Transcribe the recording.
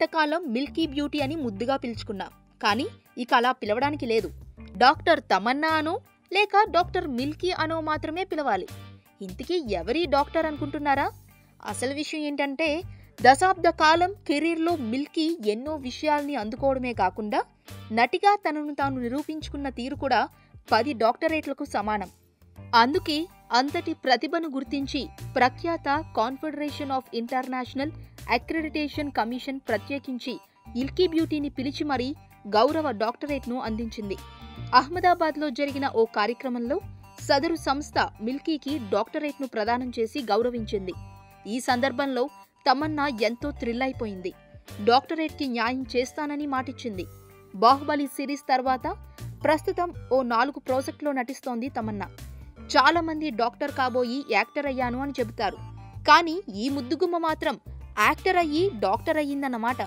ఇంతకాలం Milky beauty అని ముద్దుగా పిలుచుకున్నాం. కానీ ఇక అలా పిలవడానికి లేదు. డాక్టర్ తమన్నా అనో లేక డాక్టర్ మిల్కీ అనో మాత్రమే పిలవాలి. ఇంతకీ ఎవరి డాక్టర్ అనుకుంటున్నారా? అసలు విషయం ఏంటంటే, దశాబ్ద కాలం కెరీర్లో మిల్కీ ఎన్నో విషయాల్ని అందుకోవడమే కాకుండా నటిగా తనను తాను నిరూపించుకున్న తీరు కూడా 10 డాక్టరేట్లకు సమానం. అందుకే అంతటి ప్రతిభను గుర్తించి ప్రఖ్యాత confederation of international accreditation commission ప్రత్యేకించి మిల్కీ బ్యూటీని పిలిచి మరీ గౌరవ డాక్టరేట్ను అందించింది. అహ్మదాబాద్లో జరిగిన ఓ కార్యక్రమంలో సదరు సంస్థ మిల్కీకి డాక్టరేట్ను ప్రదానం చేసి గౌరవించింది. ఈ సందర్భంలో తమన్నా ఎంతో థ్రిల్ అయిపోయింది. డాక్టరేట్కి న్యాయం చేస్తానని మాటిచ్చింది. బాహుబలి సిరీస్ తర్వాత ప్రస్తుతం ఓ 4 ప్రాజెక్టులో నటిస్తోంది తమన్నా. చాలా మంది డాక్టర్ కాబోయి యాక్టర్ అయ్యాను అని చెబుతారు. కానీ ఈ ముద్దుగుమ్మ మాత్రం యాక్టర్ అయ్యి డాక్టర్ అయ్యిందన్నమాట.